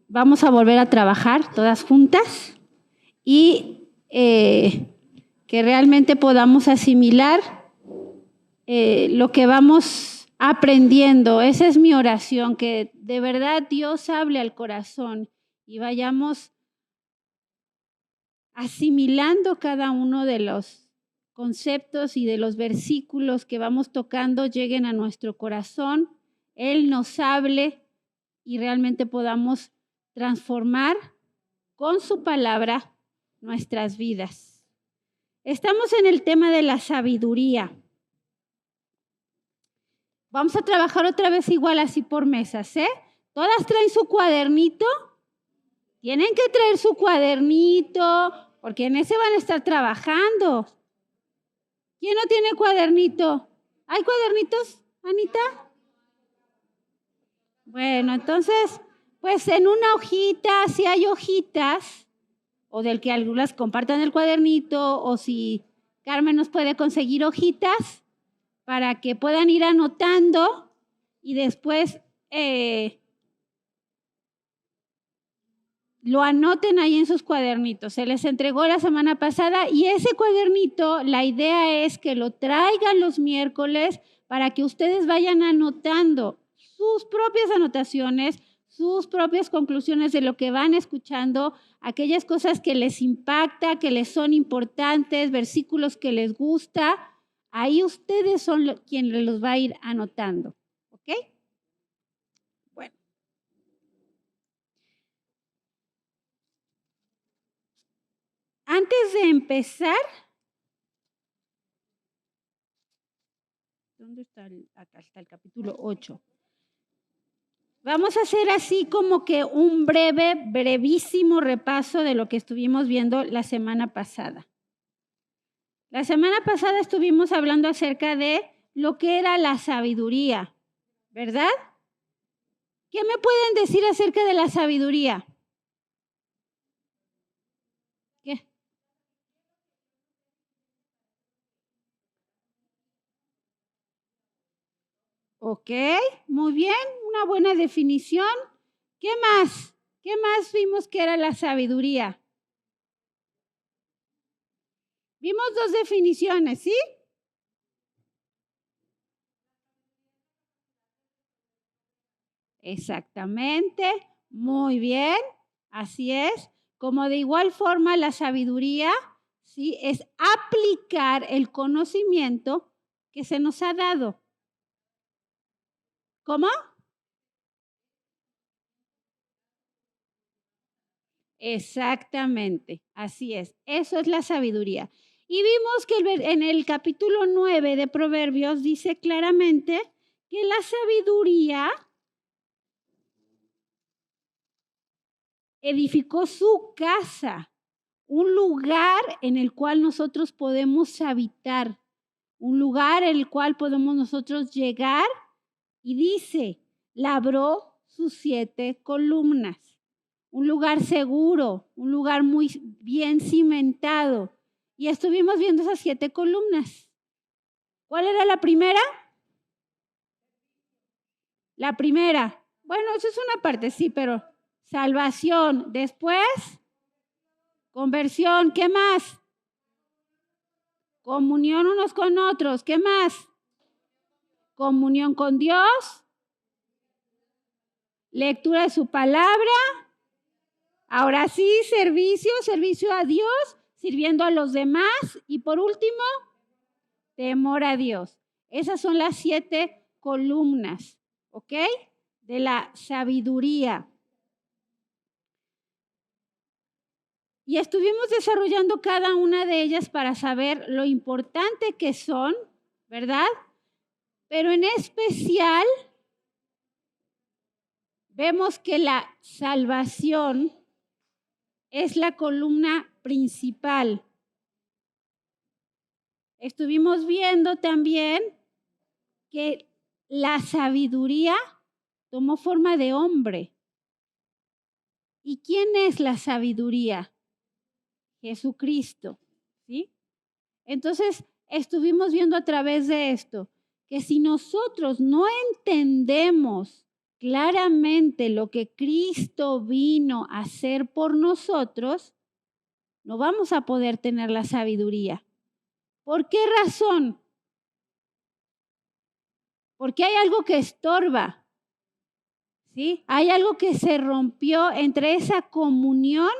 vamos a volver a trabajar todas juntas y que realmente podamos asimilar lo que vamos aprendiendo. Esa es mi oración, que de verdad Dios hable al corazón y vayamos asimilando cada uno de los conceptos y de los versículos que vamos tocando, lleguen a nuestro corazón, Él nos hable y realmente podamos transformar con su palabra nuestras vidas. Estamos en el tema de la sabiduría. Vamos a trabajar otra vez igual así por mesas, ¿eh? Todas traen su cuadernito. Tienen que traer su cuadernito, porque en ese van a estar trabajando. ¿Quién no tiene cuadernito? ¿Hay cuadernitos, Anita? Bueno, entonces, pues en una hojita, si hay hojitas, o del que algunas compartan el cuadernito, o si Carmen nos puede conseguir hojitas para que puedan ir anotando y después lo anoten ahí en sus cuadernitos. Se les entregó la semana pasada y ese cuadernito, la idea es que lo traigan los miércoles para que ustedes vayan anotando sus propias anotaciones, sus propias conclusiones de lo que van escuchando, aquellas cosas que les impacta, que les son importantes, versículos que les gusta. Ahí ustedes son quienes los va a ir anotando, ¿ok? Bueno. Antes de empezar, ¿dónde está? Acá está el capítulo 8. Vamos a hacer así como que un brevísimo repaso de lo que estuvimos viendo la semana pasada. La semana pasada estuvimos hablando acerca de lo que era la sabiduría, ¿verdad? ¿Qué me pueden decir acerca de la sabiduría? ¿Qué? Ok, muy bien, una buena definición. ¿Qué más? ¿Qué más vimos que era la sabiduría? Vimos dos definiciones, ¿sí? Exactamente, muy bien, así es. Como de igual forma la sabiduría, ¿sí? Es aplicar el conocimiento que se nos ha dado. ¿Cómo? Exactamente, así es. Eso es la sabiduría. Y vimos que en el capítulo 9 de Proverbios dice claramente que la sabiduría edificó su casa, un lugar en el cual nosotros podemos habitar, un lugar en el cual podemos nosotros llegar, y dice, labró sus 7 columnas, un lugar seguro, un lugar muy bien cimentado, y estuvimos viendo esas 7 columnas. ¿Cuál era la primera? La primera, bueno, eso es una parte, sí, pero salvación, después conversión, ¿qué más? Comunión unos con otros, ¿qué más? Comunión con Dios, lectura de su palabra, ahora sí, servicio a Dios, sirviendo a los demás y por último, temor a Dios. Esas son las 7 columnas, ¿ok? De la sabiduría. Y estuvimos desarrollando cada una de ellas para saber lo importante que son, ¿verdad? Pero en especial vemos que la salvación es la columna principal. Estuvimos viendo también que la sabiduría tomó forma de hombre. ¿Y quién es la sabiduría? Jesucristo, ¿sí? Entonces, estuvimos viendo a través de esto que si nosotros no entendemos claramente lo que Cristo vino a hacer por nosotros, no vamos a poder tener la sabiduría. ¿Por qué razón? Porque hay algo que estorba, ¿sí? Hay algo que se rompió entre esa comunión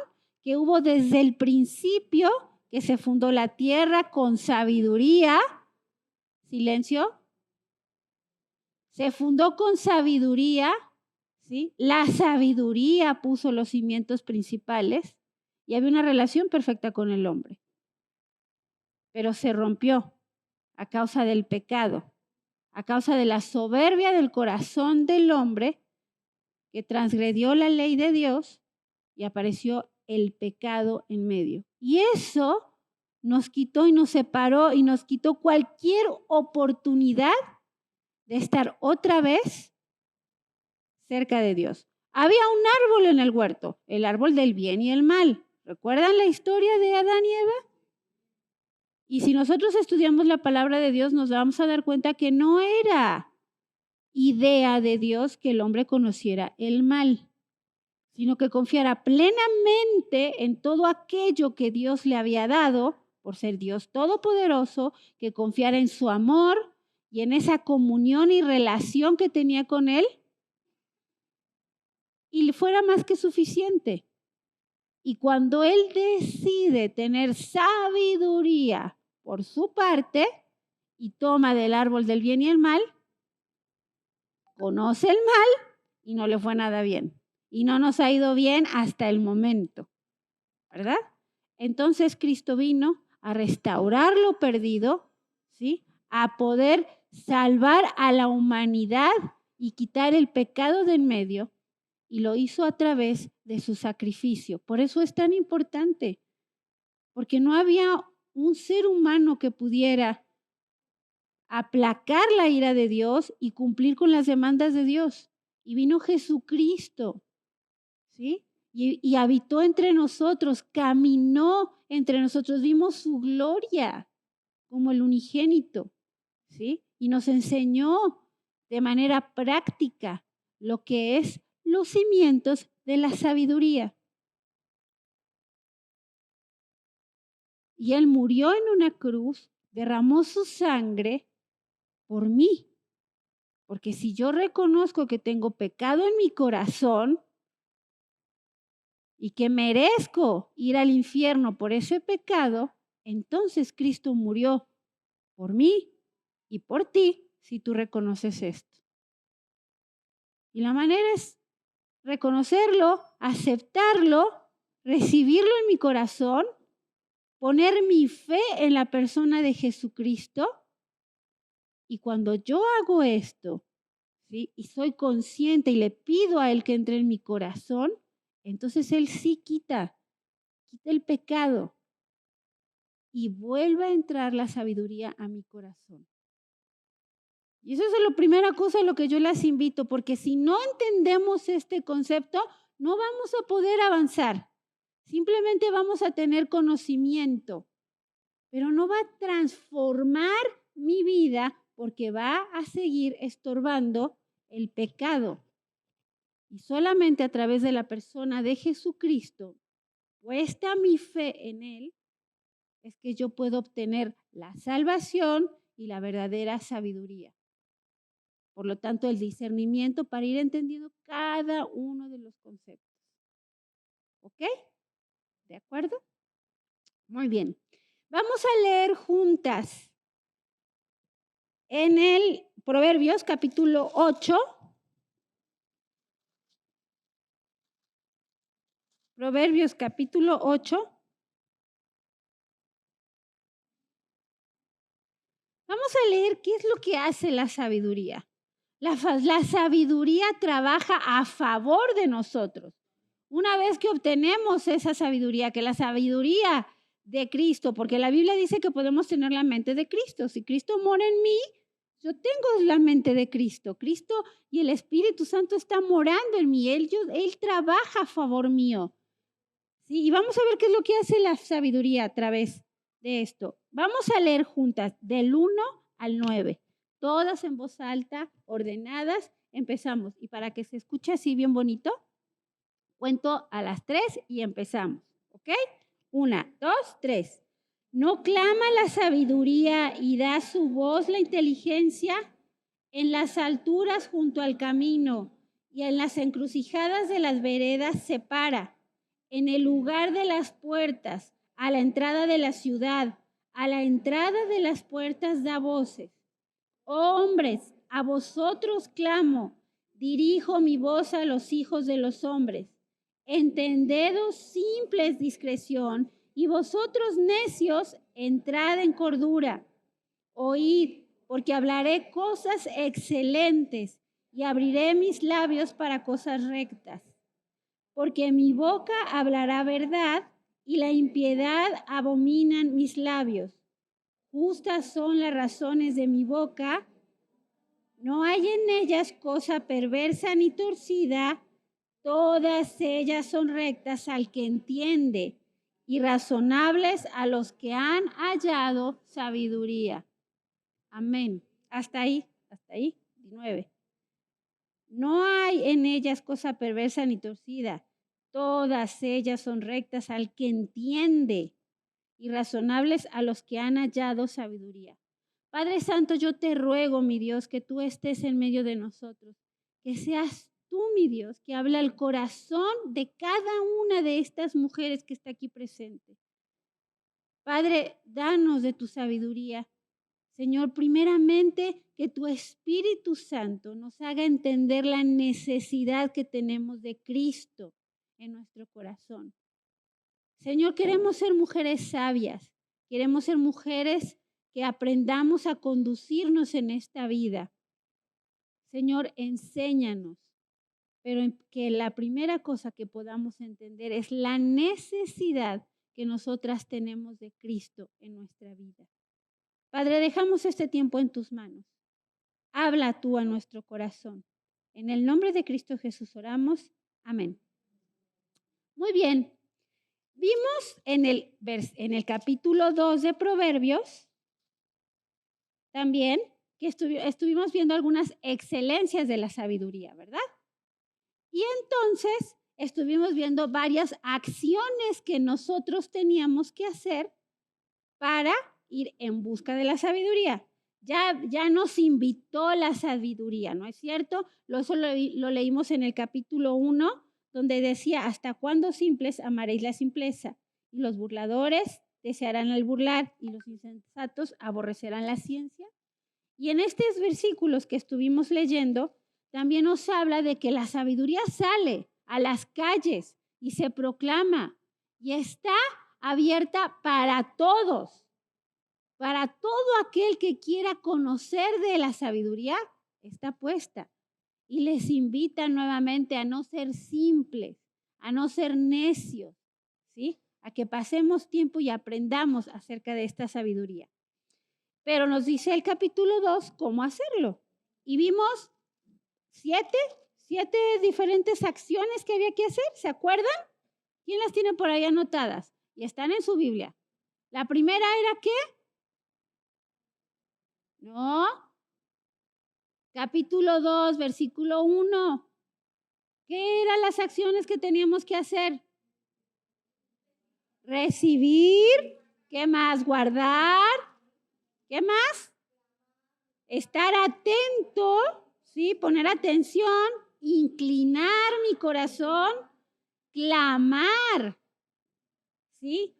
que hubo desde el principio, que se fundó la tierra con sabiduría. Silencio. Se fundó con sabiduría, ¿sí? La sabiduría puso los cimientos principales y había una relación perfecta con el hombre. Pero se rompió a causa del pecado, a causa de la soberbia del corazón del hombre que transgredió la ley de Dios y apareció el pecado en medio. Y eso nos quitó y nos separó y nos quitó cualquier oportunidad de estar otra vez cerca de Dios. Había un árbol en el huerto, el árbol del bien y el mal. ¿Recuerdan la historia de Adán y Eva? Y si nosotros estudiamos la palabra de Dios, nos vamos a dar cuenta que no era idea de Dios que el hombre conociera el mal, sino que confiara plenamente en todo aquello que Dios le había dado, por ser Dios todopoderoso, que confiara en su amor y en esa comunión y relación que tenía con Él, y fuera más que suficiente. Y cuando Él decide tener sabiduría por su parte y toma del árbol del bien y el mal, conoce el mal y no le fue nada bien. Y no nos ha ido bien hasta el momento, ¿verdad? Entonces Cristo vino a restaurar lo perdido, ¿sí? A poder salvar a la humanidad y quitar el pecado de en medio. Y lo hizo a través de su sacrificio. Por eso es tan importante, porque no había un ser humano que pudiera aplacar la ira de Dios y cumplir con las demandas de Dios. Y vino Jesucristo, ¿sí? Y habitó entre nosotros, caminó entre nosotros, vimos su gloria como el unigénito, ¿sí? Y nos enseñó de manera práctica lo que es los cimientos de la sabiduría. Y Él murió en una cruz, derramó su sangre por mí. Porque si yo reconozco que tengo pecado en mi corazón y que merezco ir al infierno por ese pecado, entonces Cristo murió por mí y por ti si tú reconoces esto. Y la manera es reconocerlo, aceptarlo, recibirlo en mi corazón, poner mi fe en la persona de Jesucristo. Y cuando yo hago esto, ¿sí? Y soy consciente y le pido a Él que entre en mi corazón, entonces Él sí quita el pecado y vuelve a entrar la sabiduría a mi corazón. Y eso es la primera cosa a lo que yo las invito, porque si no entendemos este concepto, no vamos a poder avanzar. Simplemente vamos a tener conocimiento, pero no va a transformar mi vida porque va a seguir estorbando el pecado. Y solamente a través de la persona de Jesucristo, puesta mi fe en Él, es que yo puedo obtener la salvación y la verdadera sabiduría. Por lo tanto, el discernimiento para ir entendiendo cada uno de los conceptos. ¿Ok? ¿De acuerdo? Muy bien. Vamos a leer juntas en el Proverbios capítulo 8. Proverbios capítulo 8. Vamos a leer qué es lo que hace la sabiduría. La sabiduría trabaja a favor de nosotros. Una vez que obtenemos esa sabiduría, que la sabiduría de Cristo, porque la Biblia dice que podemos tener la mente de Cristo. Si Cristo mora en mí, yo tengo la mente de Cristo. Cristo y el Espíritu Santo están morando en mí. Él trabaja a favor mío. ¿Sí? Y vamos a ver qué es lo que hace la sabiduría a través de esto. Vamos a leer juntas del 1 al 9, todas en voz alta, ordenadas, empezamos. Y para que se escuche así bien bonito, cuento a las 3 y empezamos. ¿Ok? 1, 2, 3. ¿No clama la sabiduría y da su voz la inteligencia? En las alturas junto al camino y en las encrucijadas de las veredas se para. En el lugar de las puertas, a la entrada de la ciudad, a la entrada de las puertas da voces. Oh hombres, a vosotros clamo, dirijo mi voz a los hijos de los hombres. Entendedos simples discreción, y vosotros necios, entrad en cordura. Oíd, porque hablaré cosas excelentes y abriré mis labios para cosas rectas. Porque mi boca hablará verdad y la impiedad abominan mis labios. Justas son las razones de mi boca, no hay en ellas cosa perversa ni torcida, todas ellas son rectas al que entiende y razonables a los que han hallado sabiduría. Amén. Hasta ahí, 19. No hay en ellas cosa perversa ni torcida, todas ellas son rectas al que entiende y razonables a los que han hallado sabiduría. Padre Santo, yo te ruego, mi Dios, que tú estés en medio de nosotros, que seas tú, mi Dios, que habla el corazón de cada una de estas mujeres que está aquí presente. Padre, danos de tu sabiduría. Señor, primeramente que tu Espíritu Santo nos haga entender la necesidad que tenemos de Cristo en nuestro corazón. Señor, queremos ser mujeres sabias, queremos ser mujeres que aprendamos a conducirnos en esta vida. Señor, enséñanos, pero que la primera cosa que podamos entender es la necesidad que nosotras tenemos de Cristo en nuestra vida. Padre, dejamos este tiempo en tus manos. Habla tú a nuestro corazón. En el nombre de Cristo Jesús oramos. Amén. Muy bien. Vimos en el capítulo 2 de Proverbios también que estuvimos viendo algunas excelencias de la sabiduría, ¿verdad? Y entonces estuvimos viendo varias acciones que nosotros teníamos que hacer para ir en busca de la sabiduría. Ya nos invitó la sabiduría, ¿no es cierto? Eso lo leímos en el capítulo 1, donde decía, ¿hasta cuándo simples amaréis la simpleza? Y los burladores desearán el burlar, y los insensatos aborrecerán la ciencia. Y en estos versículos que estuvimos leyendo, también nos habla de que la sabiduría sale a las calles y se proclama, y está abierta para todos. Para todo aquel que quiera conocer de la sabiduría, está puesta. Y les invita nuevamente a no ser simples, a no ser necios, ¿sí? A que pasemos tiempo y aprendamos acerca de esta sabiduría. Pero nos dice el capítulo 2 cómo hacerlo. Y vimos 7 diferentes acciones que había que hacer, ¿se acuerdan? ¿Quién las tiene por ahí anotadas? Y están en su Biblia. La primera era ¿qué? No. Capítulo 2, versículo 1. ¿Qué eran las acciones que teníamos que hacer? Recibir. ¿Qué más? Guardar. ¿Qué más? Estar atento, ¿sí? Poner atención, inclinar mi corazón, clamar, ¿sí?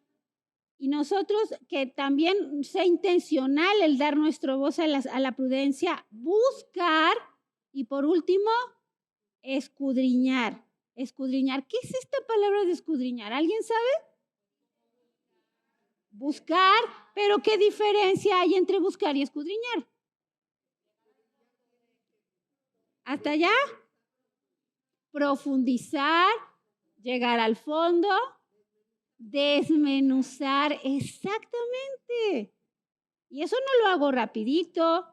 Y nosotros que también sea intencional el dar nuestra voz a la prudencia, buscar y por último, escudriñar. Escudriñar. ¿Qué es esta palabra de escudriñar? ¿Alguien sabe? Buscar, pero ¿qué diferencia hay entre buscar y escudriñar? ¿Hasta allá? Profundizar, llegar al fondo, desmenuzar, exactamente. Y eso no lo hago rapidito,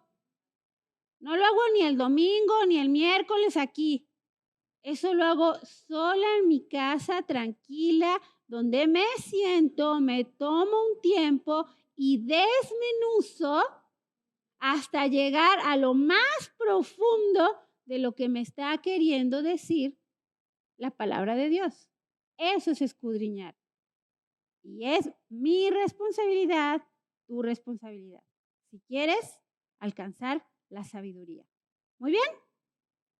no lo hago ni el domingo ni el miércoles aquí. Eso lo hago sola en mi casa, tranquila, donde me siento, me tomo un tiempo y desmenuzo hasta llegar a lo más profundo de lo que me está queriendo decir la palabra de Dios. Eso es escudriñar. Y es mi responsabilidad, tu responsabilidad, si quieres alcanzar la sabiduría. Muy bien.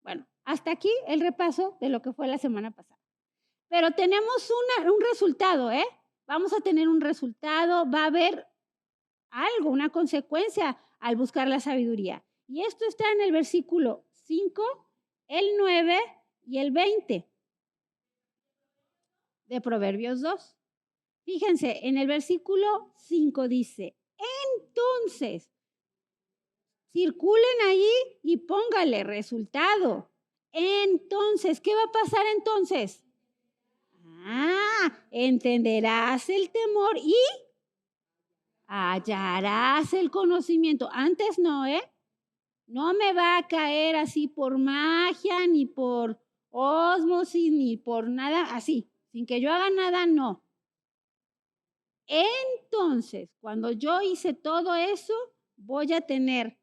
Bueno, hasta aquí el repaso de lo que fue la semana pasada. Pero tenemos un resultado, ¿eh? Vamos a tener un resultado, va a haber algo, una consecuencia al buscar la sabiduría. Y esto está en el versículo 5, el 9 y el 20 de Proverbios 2. Fíjense, en el versículo 5 dice, entonces, circulen ahí y póngale resultado. Entonces, ¿qué va a pasar entonces? Entenderás el temor y hallarás el conocimiento. Antes no, ¿eh? No me va a caer así por magia, ni por ósmosis, ni por nada así. Sin que yo haga nada, no. Entonces, cuando yo hice todo eso, voy a tener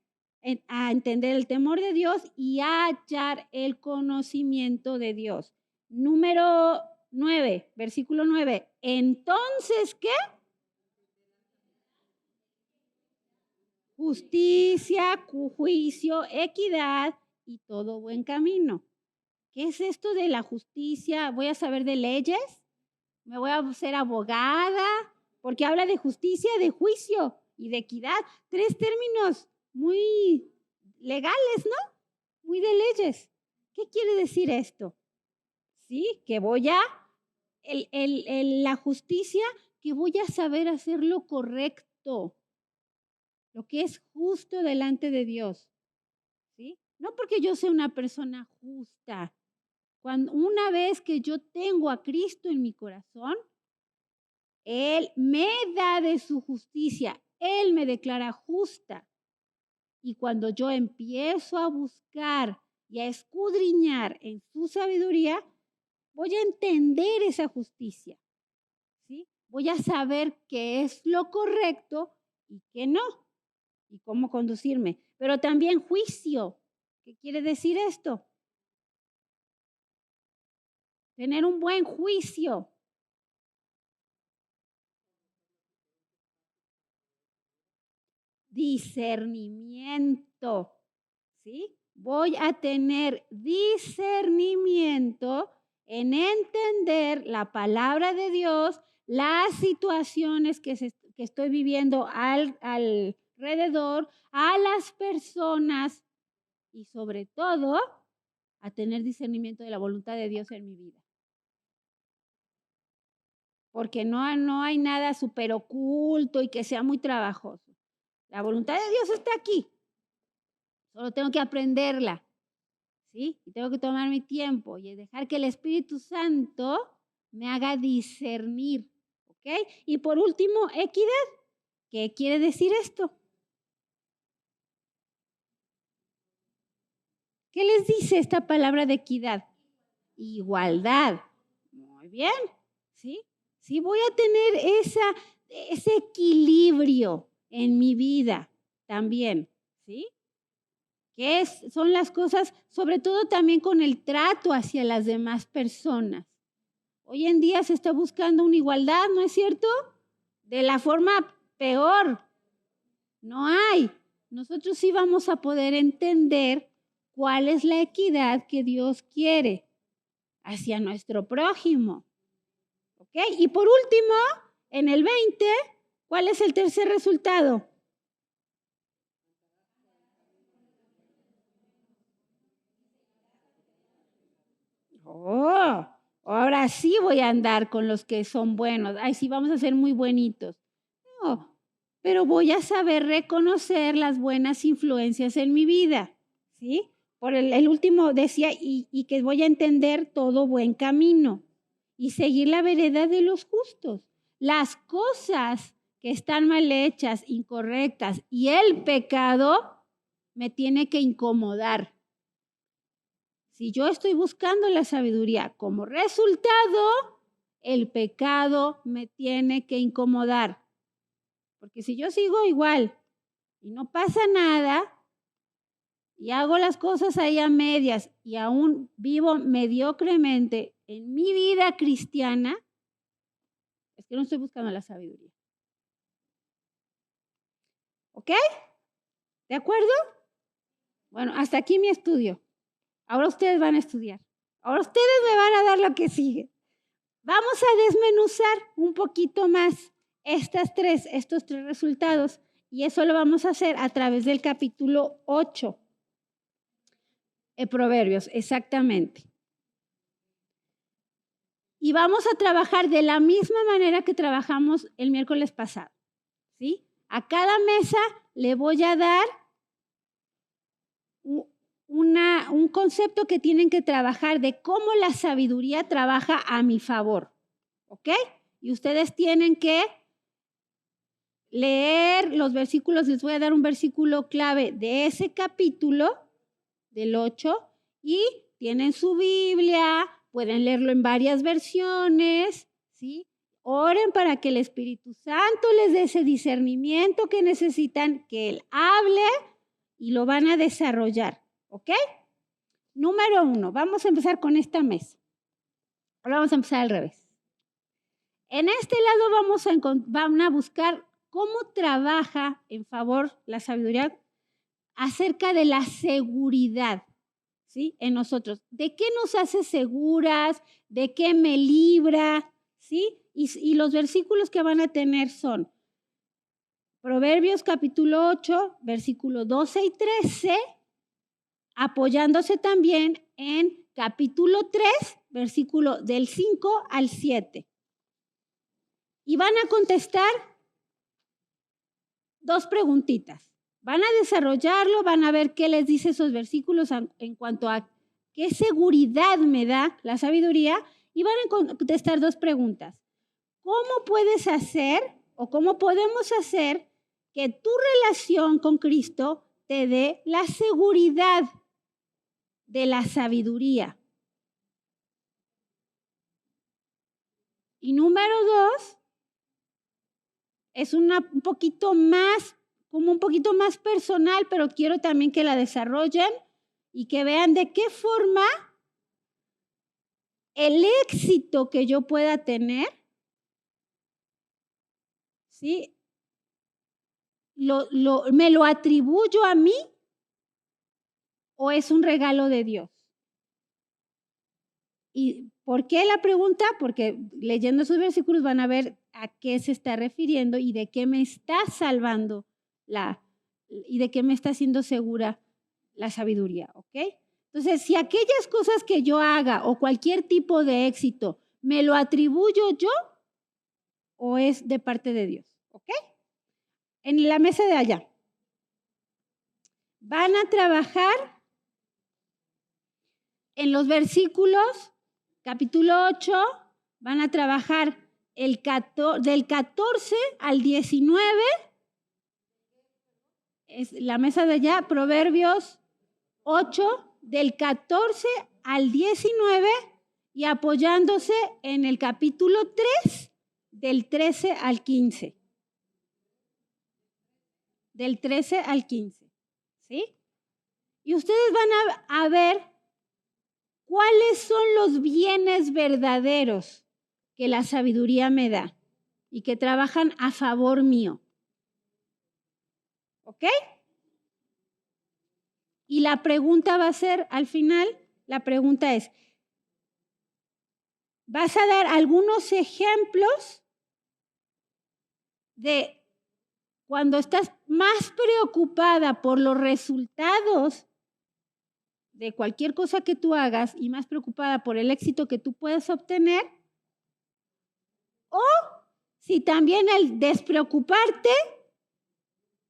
a entender el temor de Dios y a hallar el conocimiento de Dios. Número 9, versículo 9. Entonces, ¿qué? Justicia, juicio, equidad y todo buen camino. ¿Qué es esto de la justicia? ¿Voy a saber de leyes? ¿Me voy a ser abogada? Porque habla de justicia, de juicio y de equidad. 3 términos muy legales, ¿no? Muy de leyes. ¿Qué quiere decir esto? Sí, que voy a, la justicia, que voy a saber hacer lo correcto, lo que es justo delante de Dios. ¿Sí? No porque yo sea una persona justa. Una vez que yo tengo a Cristo en mi corazón, Él me da de su justicia, Él me declara justa. Y cuando yo empiezo a buscar y a escudriñar en su sabiduría, voy a entender esa justicia. ¿Sí? Voy a saber qué es lo correcto y qué no, y cómo conducirme. Pero también juicio. ¿Qué quiere decir esto? Tener un buen juicio. Discernimiento, ¿sí? Voy a tener discernimiento en entender la palabra de Dios, las situaciones que estoy viviendo alrededor, a las personas y sobre todo a tener discernimiento de la voluntad de Dios en mi vida. Porque no hay nada súper oculto y que sea muy trabajoso. La voluntad de Dios está aquí. Solo tengo que aprenderla, ¿sí? Y tengo que tomar mi tiempo y dejar que el Espíritu Santo me haga discernir, ¿ok? Y por último, equidad. ¿Qué quiere decir esto? ¿Qué les dice esta palabra de equidad? Igualdad. Muy bien, ¿sí? Sí, voy a tener ese equilibrio en mi vida también, ¿sí? Que son las cosas, sobre todo también con el trato hacia las demás personas. Hoy en día se está buscando una igualdad, ¿no es cierto? De la forma peor. No hay. Nosotros sí vamos a poder entender cuál es la equidad que Dios quiere hacia nuestro prójimo. ¿Ok? Y por último, en el 20, ¿cuál es el tercer resultado? Oh, ahora sí voy a andar con los que son buenos. Ay, sí, vamos a ser muy buenitos. No, pero voy a saber reconocer las buenas influencias en mi vida, ¿sí? Por el último decía, y que voy a entender todo buen camino y seguir la vereda de los justos. Las cosas que están mal hechas, incorrectas y el pecado me tiene que incomodar. Si yo estoy buscando la sabiduría como resultado, el pecado me tiene que incomodar. Porque si yo sigo igual y no pasa nada, y hago las cosas ahí a medias y aún vivo mediocremente en mi vida cristiana, es que no estoy buscando la sabiduría. ¿Ok? ¿De acuerdo? Bueno, hasta aquí mi estudio. Ahora ustedes van a estudiar. Ahora ustedes me van a dar lo que sigue. Vamos a desmenuzar un poquito más estos tres resultados, y eso lo vamos a hacer a través del capítulo 8. Proverbios, exactamente. Y vamos a trabajar de la misma manera que trabajamos el miércoles pasado, ¿sí? A cada mesa le voy a dar un concepto que tienen que trabajar de cómo la sabiduría trabaja a mi favor, ¿ok? Y ustedes tienen que leer los versículos. Les voy a dar un versículo clave de ese capítulo, del 8, y tienen su Biblia, pueden leerlo en varias versiones, ¿sí? Oren para que el Espíritu Santo les dé ese discernimiento que necesitan, que Él hable y lo van a desarrollar, ¿ok? Número 1, vamos a empezar con esta mesa. Ahora vamos a empezar al revés. En este lado van a buscar cómo trabaja en favor la sabiduría acerca de la seguridad, ¿sí? En nosotros. ¿De qué nos hace seguras? ¿De qué me libra? ¿Sí? Y los versículos que van a tener son Proverbios capítulo 8, versículos 12 y 13, apoyándose también en capítulo 3, versículo del 5 al 7. Y van a contestar 2 preguntitas. Van a desarrollarlo, van a ver qué les dice esos versículos en cuanto a qué seguridad me da la sabiduría, y van a contestar 2 preguntas. ¿Cómo puedes hacer o cómo podemos hacer que tu relación con Cristo te dé la seguridad de la sabiduría? Y número 2, es un poquito más personal, pero quiero también que la desarrollen y que vean de qué forma el éxito que yo pueda tener, ¿sí? ¿Me lo atribuyo a mí o es un regalo de Dios? ¿Y por qué la pregunta? Porque leyendo esos versículos van a ver a qué se está refiriendo y de qué me está salvando y de qué me está haciendo segura la sabiduría, ¿ok? Entonces, si aquellas cosas que yo haga o cualquier tipo de éxito me lo atribuyo yo o es de parte de Dios, ¿ok? En la mesa de allá van a trabajar en los versículos, capítulo 8, van a trabajar del 14 al 19, es la mesa de allá, Proverbios 8, del 14 al 19, y apoyándose en el capítulo 3, del 13 al 15. Del 13 al 15, ¿sí? Y ustedes van a ver cuáles son los bienes verdaderos que la sabiduría me da y que trabajan a favor mío. ¿Ok? Y la pregunta va a ser, al final, la pregunta es, vas a dar algunos ejemplos de cuando estás más preocupada por los resultados de cualquier cosa que tú hagas y más preocupada por el éxito que tú puedas obtener, o si también el despreocuparte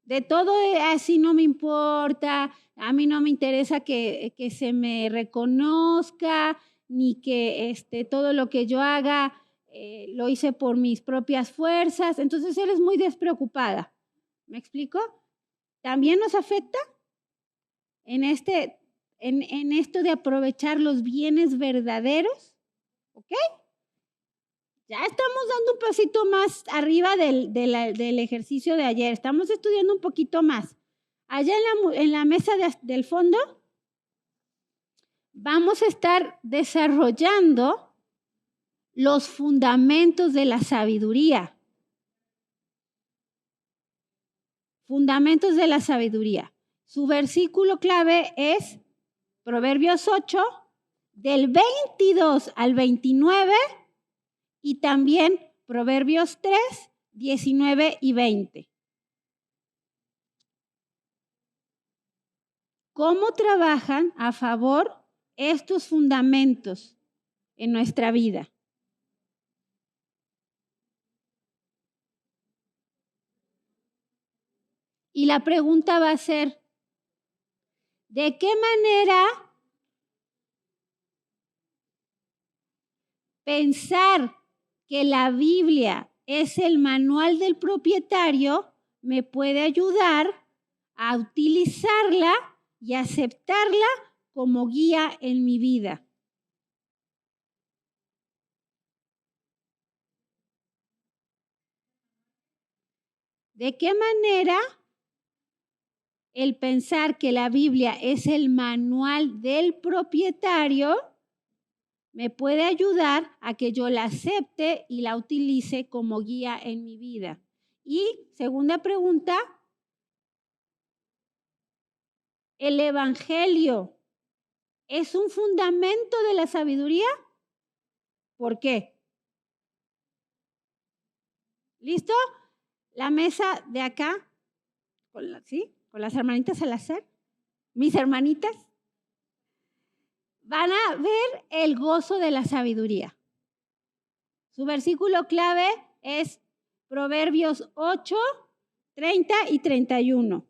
de todo, así no me importa, a mí no me interesa que se me reconozca, ni que todo lo que yo haga lo hice por mis propias fuerzas, entonces eres muy despreocupada. ¿Me explico? También nos afecta en esto de aprovechar los bienes verdaderos, ¿ok? Ya estamos dando un pasito más arriba del ejercicio de ayer, estamos estudiando un poquito más. Allá en la mesa del fondo vamos a estar desarrollando los fundamentos de la sabiduría. Fundamentos de la sabiduría. Su versículo clave es Proverbios 8, del 22 al 29, y también Proverbios 3, 19 y 20. ¿Cómo trabajan a favor estos fundamentos en nuestra vida? Y la pregunta va a ser, ¿de qué manera pensar que la Biblia es el manual del propietario me puede ayudar a utilizarla y aceptarla como guía en mi vida? ¿De qué manera el pensar que la Biblia es el manual del propietario me puede ayudar a que yo la acepte y la utilice como guía en mi vida? Y segunda pregunta, ¿el Evangelio es un fundamento de la sabiduría? ¿Por qué? ¿Listo? La mesa de acá, ¿sí? Con las hermanitas al hacer, mis hermanitas, van a ver el gozo de la sabiduría. Su versículo clave es Proverbios 8, 30 y 31.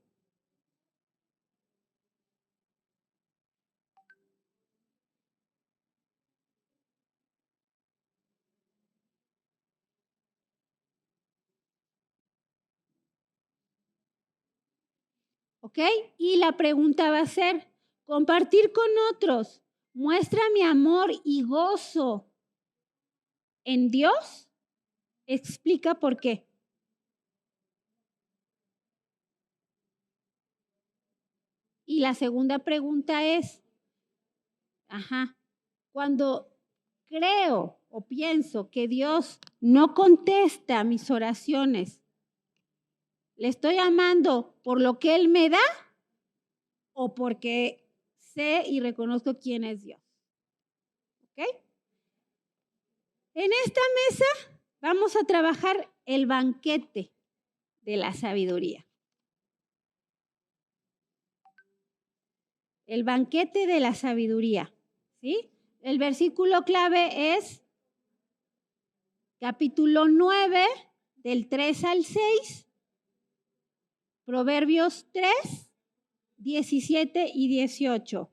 ¿Ok? Y la pregunta va a ser, compartir con otros, ¿muestra mi amor y gozo en Dios? Explica por qué. Y la segunda pregunta es, cuando creo o pienso que Dios no contesta mis oraciones, ¿le estoy amando por lo que Él me da o porque sé y reconozco quién es Dios? ¿Ok? En esta mesa vamos a trabajar el banquete de la sabiduría. El banquete de la sabiduría, ¿sí? El versículo clave es capítulo 9, del 3 al 6, Proverbios 3, 17 y 18.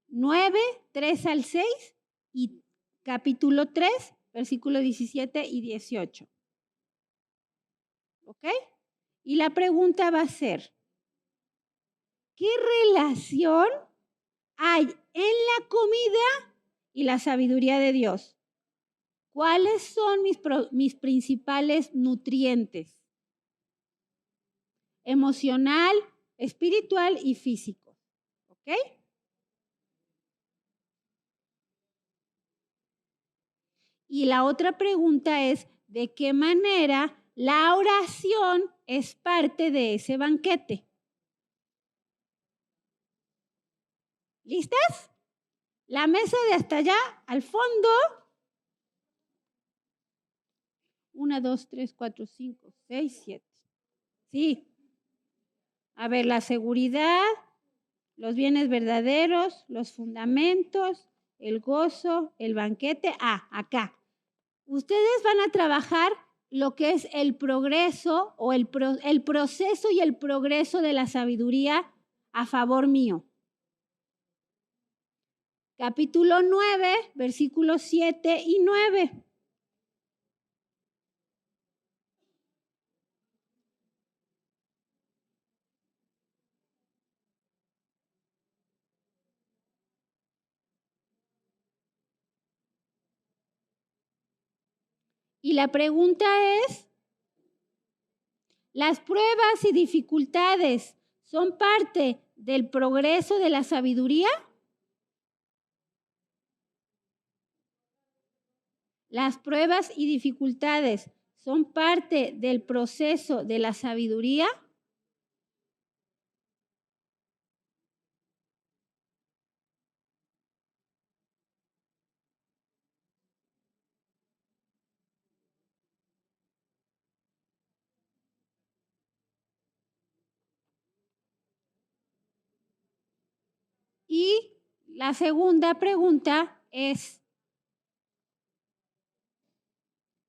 Nueve, 3 al 6 y capítulo 3, versículo 17 y 18. ¿Ok? Y la pregunta va a ser, ¿qué relación hay en la comida y la sabiduría de Dios? ¿Cuáles son mis principales nutrientes? Emocional, espiritual y físico. ¿Ok? Y la otra pregunta es, ¿de qué manera la oración es parte de ese banquete? ¿Listas? La mesa de hasta allá, al fondo. 1, 2, 3, 4, 5, 6, 7. Sí. A ver, la seguridad, los bienes verdaderos, los fundamentos, el gozo, el banquete. Acá. Ustedes van a trabajar lo que es el progreso o el proceso y el progreso de la sabiduría a favor mío. Capítulo 9, versículos 7 y 9. Y la pregunta es, Las pruebas y dificultades son parte del progreso de la sabiduría. Las pruebas y dificultades son parte del proceso de la sabiduría. Y la segunda pregunta es,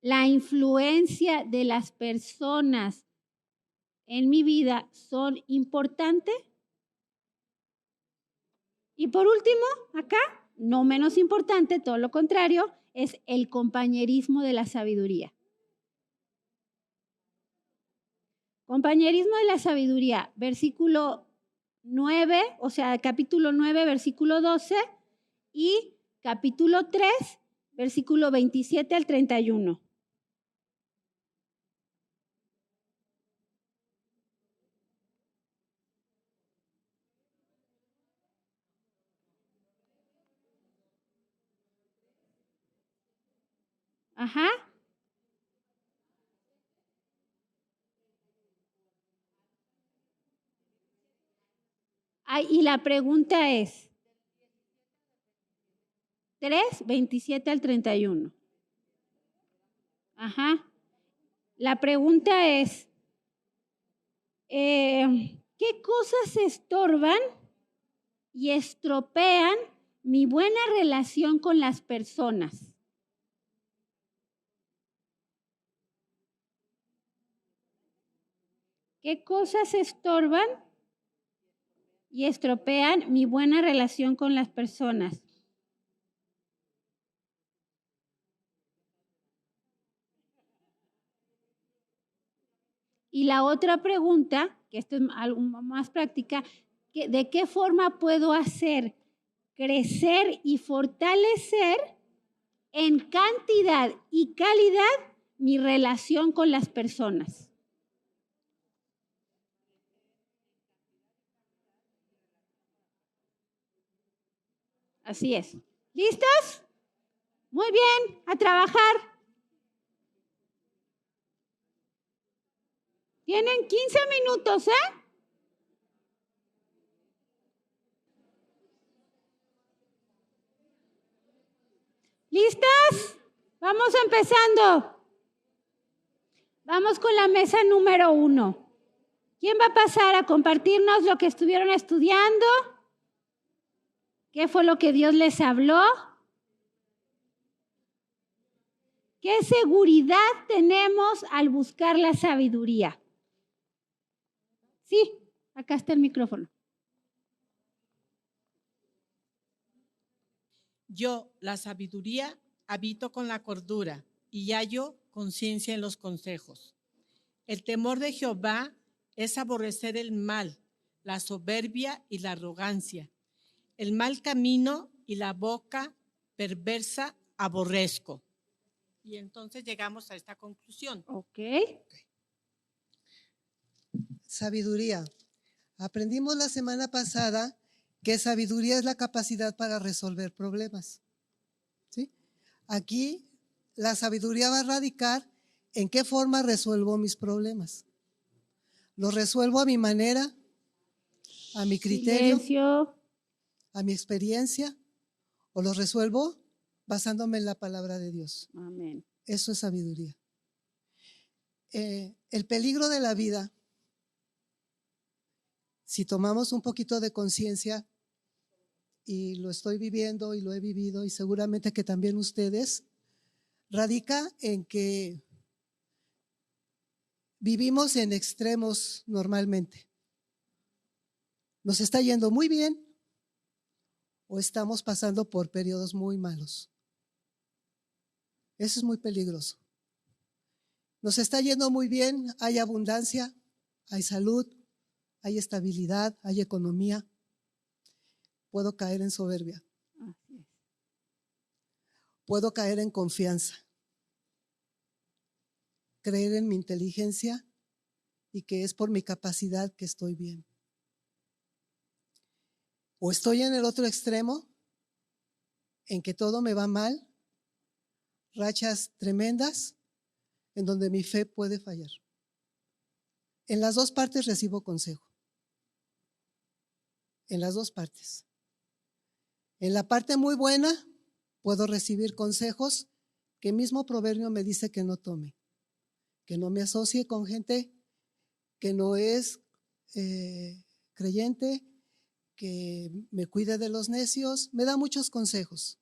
¿la influencia de las personas en mi vida son importantes? Y por último, acá, no menos importante, todo lo contrario, es el compañerismo de la sabiduría. Compañerismo de la sabiduría, versículo 9, o sea, capítulo 9, versículo 12 y capítulo 3, versículo 27 al 31. Ajá. Y la pregunta es, 3, 27 al 31. Ajá. La pregunta es, ¿qué cosas estorban y estropean mi buena relación con las personas? ¿Qué cosas estorban y estropean mi buena relación con las personas? Y la otra pregunta, que esto es algo más práctica, ¿de qué forma puedo hacer crecer y fortalecer en cantidad y calidad mi relación con las personas? Así es. ¿Listos? Muy bien, a trabajar. Tienen 15 minutos, ¿eh? ¿Listas? Vamos empezando. Vamos con la mesa número 1. ¿Quién va a pasar a compartirnos lo que estuvieron estudiando? ¿Qué fue lo que Dios les habló? ¿Qué seguridad tenemos al buscar la sabiduría? Sí, acá está el micrófono. Yo, la sabiduría, habito con la cordura y hallo conciencia en los consejos. El temor de Jehová es aborrecer el mal, la soberbia y la arrogancia. El mal camino y la boca perversa aborrezco. Y entonces llegamos a esta conclusión. Ok. Sabiduría. Aprendimos la semana pasada que sabiduría es la capacidad para resolver problemas. ¿Sí? Aquí la sabiduría va a radicar en qué forma resuelvo mis problemas. ¿Los resuelvo a mi manera, a mi criterio, Silencio. a mi experiencia? ¿O los resuelvo basándome en la palabra de Dios? Amén. Eso es sabiduría. El peligro de la vida, si tomamos un poquito de conciencia, y lo estoy viviendo y lo he vivido y seguramente que también ustedes, radica en que vivimos en extremos normalmente. Nos está yendo muy bien o estamos pasando por periodos muy malos. Eso es muy peligroso. Nos está yendo muy bien, hay abundancia, hay salud, hay estabilidad, hay economía. Puedo caer en soberbia. Puedo caer en confianza. Creer en mi inteligencia y que es por mi capacidad que estoy bien. O estoy en el otro extremo, en que todo me va mal, rachas tremendas, en donde mi fe puede fallar. En las dos partes recibo consejo. En las dos partes. En la parte muy buena puedo recibir consejos que el mismo proverbio me dice que no tome, que no me asocie con gente que no es creyente, que me cuide de los necios, me da muchos consejos.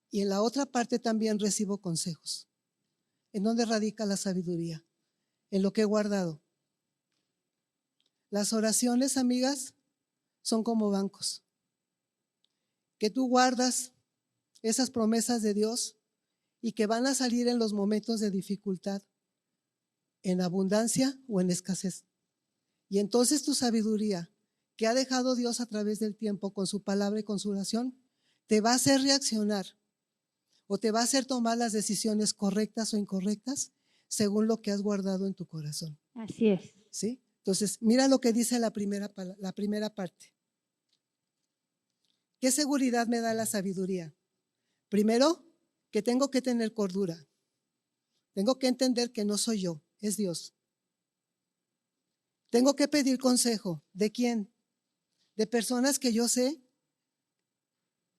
Y en la otra parte también recibo consejos. ¿En dónde radica la sabiduría? En lo que he guardado. Las oraciones, amigas, son como bancos, que tú guardas esas promesas de Dios y que van a salir en los momentos de dificultad, en abundancia o en escasez. Y entonces tu sabiduría, que ha dejado Dios a través del tiempo con su palabra y con su oración, te va a hacer reaccionar o te va a hacer tomar las decisiones correctas o incorrectas según lo que has guardado en tu corazón. Así es. ¿Sí? Entonces, mira lo que dice la primera parte. ¿Qué seguridad me da la sabiduría? Primero, que tengo que tener cordura. Tengo que entender que no soy yo, es Dios. Tengo que pedir consejo. ¿De quién? De personas que yo sé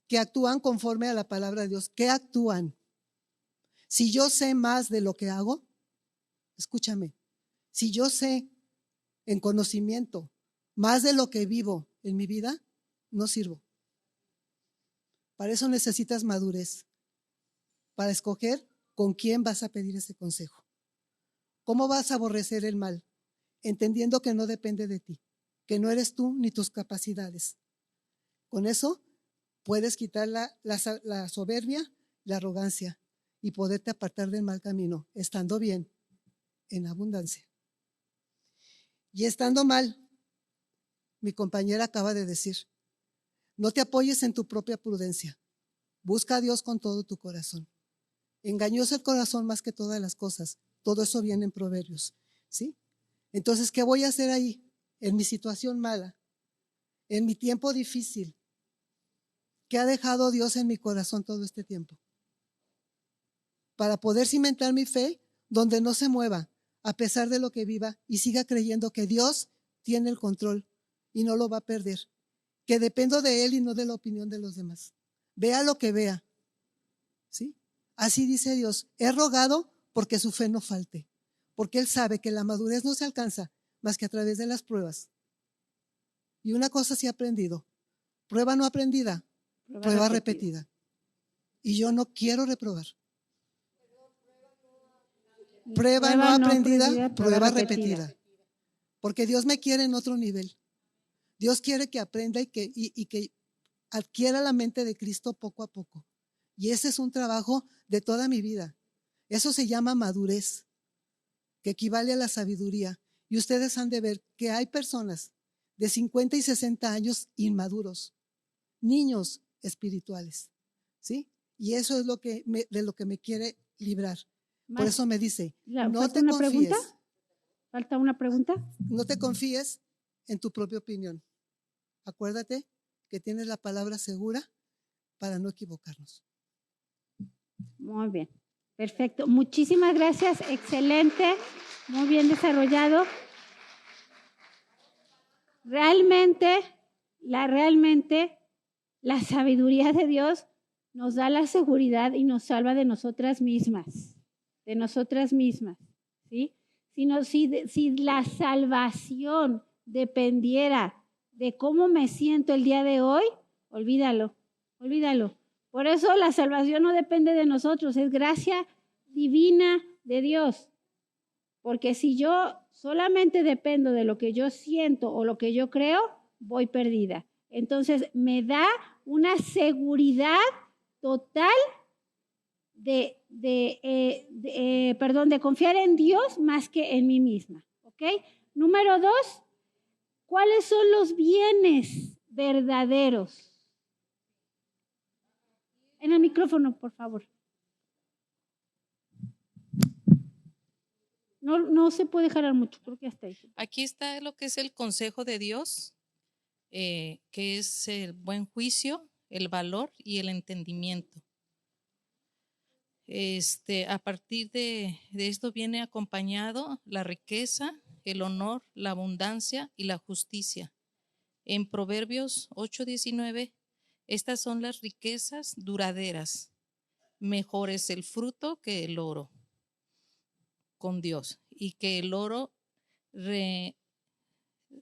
que actúan conforme a la palabra de Dios. ¿Qué actúan? Si yo sé más de lo que hago, escúchame, si yo sé en conocimiento más de lo que vivo en mi vida, no sirvo. Para eso necesitas madurez, para escoger con quién vas a pedir ese consejo. ¿Cómo vas a aborrecer el mal? Entendiendo que no depende de ti, que no eres tú ni tus capacidades. Con eso puedes quitar la soberbia, la arrogancia y poderte apartar del mal camino, estando bien, en abundancia. Y estando mal, mi compañera acaba de decir, no te apoyes en tu propia prudencia, busca a Dios con todo tu corazón. Engañoso el corazón más que todas las cosas, todo eso viene en Proverbios, ¿sí? Entonces, ¿qué voy a hacer ahí? En mi situación mala, en mi tiempo difícil, ¿qué ha dejado Dios en mi corazón todo este tiempo? Para poder cimentar mi fe donde no se mueva, a pesar de lo que viva, y siga creyendo que Dios tiene el control y no lo va a perder, que dependo de Él y no de la opinión de los demás. Vea lo que vea, ¿sí? Así dice Dios, he rogado porque su fe no falte, porque Él sabe que la madurez no se alcanza más que a través de las pruebas. Y una cosa sí he aprendido, prueba no aprendida, prueba repetida. Y yo no quiero reprobar. Prueba no aprendida, prueba repetida. Porque Dios me quiere en otro nivel. Dios quiere que aprenda y que adquiera la mente de Cristo poco a poco. Y ese es un trabajo de toda mi vida. Eso se llama madurez, que equivale a la sabiduría. Y ustedes han de ver que hay personas de 50 y 60 años inmaduros, niños espirituales, ¿sí? Y eso es de lo que me quiere librar. Por eso me dice, no te confíes. ¿Falta una pregunta? No te confíes en tu propia opinión. Acuérdate que tienes la palabra segura para no equivocarnos. Muy bien, perfecto. Muchísimas gracias, excelente, muy bien desarrollado. Realmente la sabiduría de Dios nos da la seguridad y nos salva de nosotras mismas, ¿sí? Si la salvación dependiera de cómo me siento el día de hoy, olvídalo. Por eso la salvación no depende de nosotros, es gracia divina de Dios. Porque si yo solamente dependo de lo que yo siento o lo que yo creo, voy perdida. Entonces me da una seguridad total de confiar en Dios más que en mí misma. ¿Ok? Número 2, ¿cuáles son los bienes verdaderos? En el micrófono, por favor. No se puede jalar mucho, creo que hasta ahí. Aquí está lo que es el consejo de Dios, que es el buen juicio, el valor y el entendimiento. A partir de esto viene acompañado la riqueza, el honor, la abundancia y la justicia. En Proverbios 8:19, estas son las riquezas duraderas. Mejor es el fruto que el oro con Dios, y que el oro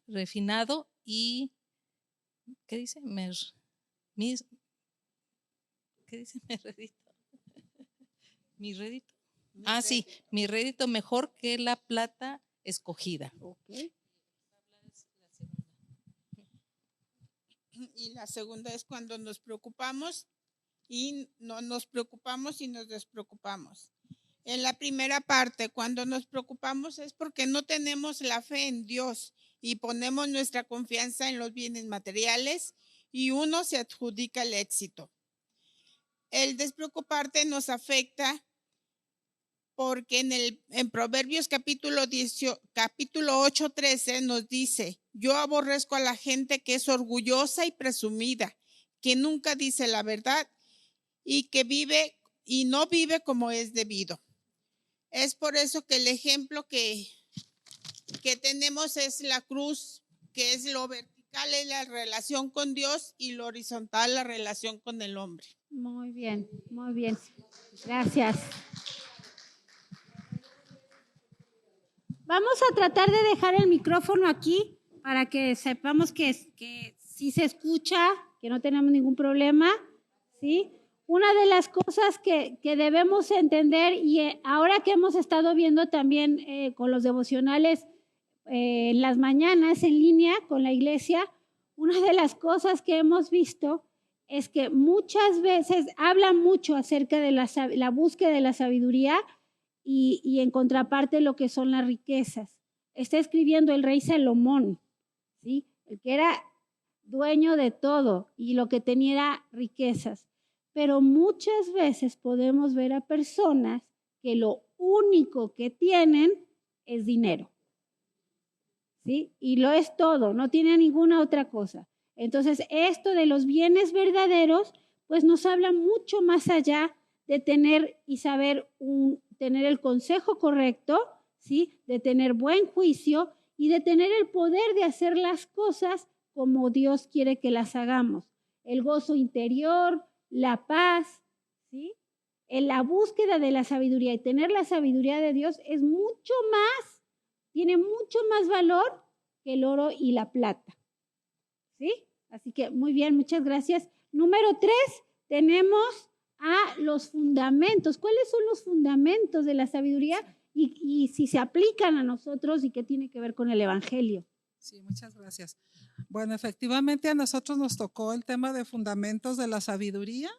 refinado y, ¿qué dice? ¿Qué dice mi rédito? ¿Mi rédito? Sí, mi rédito mejor que la plata escogida. Okay. Y la segunda es cuando nos preocupamos y no nos preocupamos y nos despreocupamos. En la primera parte, cuando nos preocupamos es porque no tenemos la fe en Dios y ponemos nuestra confianza en los bienes materiales y uno se adjudica el éxito. El despreocuparte nos afecta porque en Proverbios capítulo 8:13 nos dice: yo aborrezco a la gente que es orgullosa y presumida, que nunca dice la verdad y que vive y no vive como es debido. Es por eso que el ejemplo que tenemos es la cruz, que es lo vertical, es la relación con Dios, y lo horizontal, la relación con el hombre. Muy bien, muy bien. Gracias. Vamos a tratar de dejar el micrófono aquí para que sepamos que sí se escucha, que no tenemos ningún problema, ¿sí? Una de las cosas que debemos entender, y ahora que hemos estado viendo también con los devocionales en las mañanas en línea con la iglesia, una de las cosas que hemos visto es que muchas veces habla mucho acerca de la búsqueda de la sabiduría y en contraparte lo que son las riquezas. Está escribiendo el rey Salomón, ¿sí? El que era dueño de todo y lo que tenía era riquezas. Pero muchas veces podemos ver a personas que lo único que tienen es dinero, ¿sí? Y lo es todo, no tiene ninguna otra cosa. Entonces, esto de los bienes verdaderos, pues nos habla mucho más allá de tener y saber tener el consejo correcto, ¿sí? De tener buen juicio y de tener el poder de hacer las cosas como Dios quiere que las hagamos. El gozo interior, la paz, ¿sí? En la búsqueda de la sabiduría y tener la sabiduría de Dios es mucho más, tiene mucho más valor que el oro y la plata, ¿sí? Así que muy bien, muchas gracias. Número 3, tenemos a los fundamentos. ¿Cuáles son los fundamentos de la sabiduría y si se aplican a nosotros y qué tiene que ver con el evangelio? Sí, muchas gracias. Bueno, efectivamente a nosotros nos tocó el tema de fundamentos de la sabiduría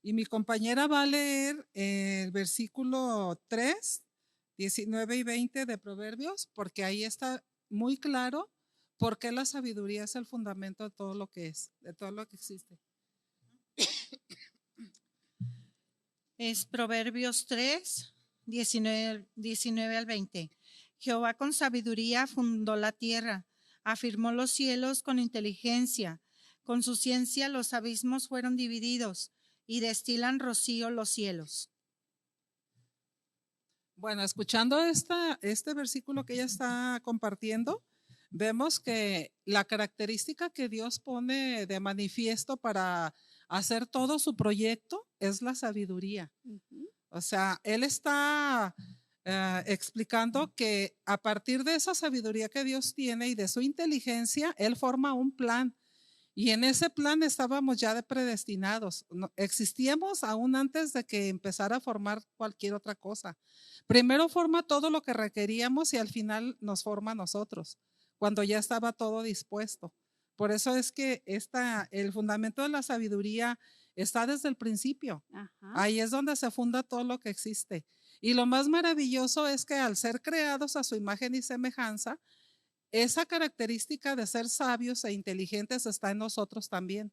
y mi compañera va a leer el versículo 3, 19 y 20 de Proverbios, porque ahí está muy claro por qué la sabiduría es el fundamento de todo lo que es, de todo lo que existe. Es Proverbios 3, 19 al 20. Jehová con sabiduría fundó la tierra, afirmó los cielos con inteligencia. Con su ciencia los abismos fueron divididos y destilan rocío los cielos. Bueno, escuchando este versículo que ella está compartiendo, vemos que la característica que Dios pone de manifiesto para hacer todo su proyecto es la sabiduría. O sea, Él está explicando que a partir de esa sabiduría que Dios tiene y de su inteligencia, Él forma un plan. Y en ese plan estábamos ya predestinados. Existíamos aún antes de que empezara a formar cualquier otra cosa. Primero forma todo lo que requeríamos y al final nos forma a nosotros, cuando ya estaba todo dispuesto. Por eso es que el fundamento de la sabiduría está desde el principio. Ajá. Ahí es donde se funda todo lo que existe. Y lo más maravilloso es que al ser creados a su imagen y semejanza, esa característica de ser sabios e inteligentes está en nosotros también.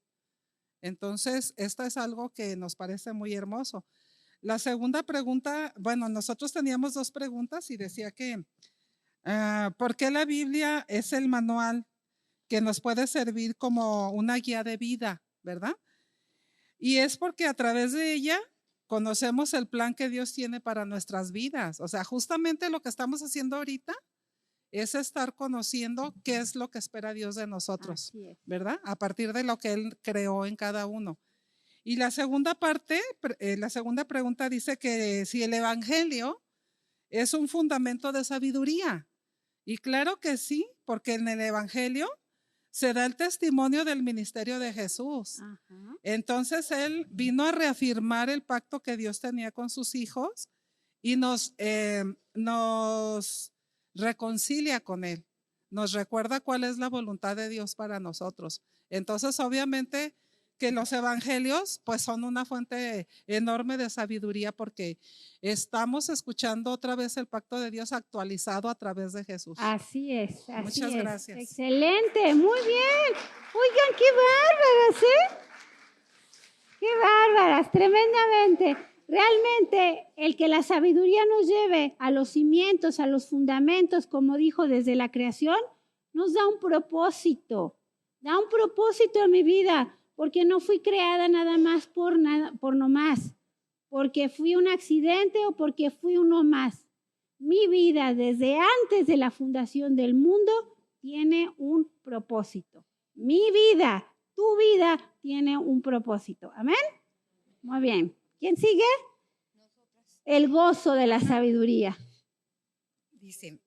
Entonces, esto es algo que nos parece muy hermoso. La segunda pregunta, bueno, nosotros teníamos 2 preguntas y decía que, ¿por qué la Biblia es el manual que nos puede servir como una guía de vida, verdad? Y es porque a través de ella conocemos el plan que Dios tiene para nuestras vidas. O sea, justamente lo que estamos haciendo ahorita es estar conociendo qué es lo que espera Dios de nosotros, Así es. ¿verdad? A partir de lo que Él creó en cada uno. Y la segunda parte, la segunda pregunta dice que si el evangelio es un fundamento de sabiduría. Y claro que sí, porque en el evangelio se da el testimonio del ministerio de Jesús. Ajá. Entonces Él vino a reafirmar el pacto que Dios tenía con sus hijos y nos reconcilia con Él. Nos recuerda cuál es la voluntad de Dios para nosotros. Entonces, obviamente que los evangelios pues son una fuente enorme de sabiduría porque estamos escuchando otra vez el pacto de Dios actualizado a través de Jesús. Así es. Muchas gracias. Excelente, muy bien. Oigan, qué bárbaras, ¿eh? Qué bárbaras, tremendamente. Realmente el que la sabiduría nos lleve a los cimientos, a los fundamentos, como dijo desde la creación, nos da un propósito a mi vida, porque no fui creada nada más por no más, porque fui un accidente o porque fui uno más. Mi vida desde antes de la fundación del mundo tiene un propósito. Mi vida, tu vida tiene un propósito. ¿Amén? Muy bien. ¿Quién sigue? El gozo de la sabiduría. Dice,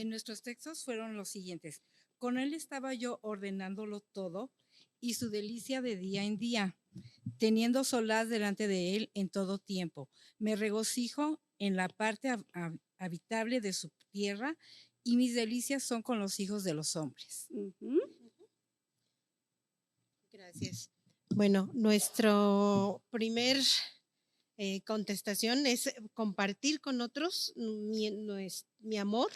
nuestros textos fueron los siguientes. Con él estaba yo ordenándolo todo y su delicia de día en día, teniendo solaz delante de él en todo tiempo. Me regocijo en la parte habitable de su tierra y mis delicias son con los hijos de los hombres. Gracias. Bueno, nuestro primer contestación es compartir con otros mi amor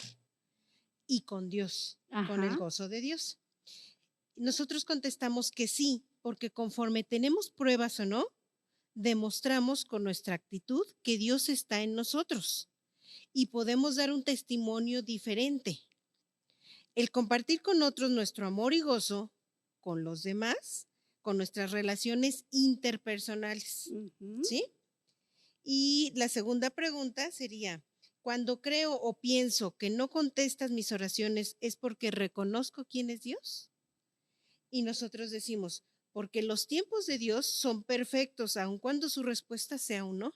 y con Dios, con el gozo de Dios. Nosotros contestamos que sí, porque conforme tenemos pruebas o no, demostramos con nuestra actitud que Dios está en nosotros y podemos dar un testimonio diferente. El compartir con otros nuestro amor y gozo, con los demás, con nuestras relaciones interpersonales, ¿sí? Y la segunda pregunta sería, cuando creo o pienso que no contestas mis oraciones, ¿es porque reconozco quién es Dios? Y nosotros decimos, porque los tiempos de Dios son perfectos, aun cuando su respuesta sea un no.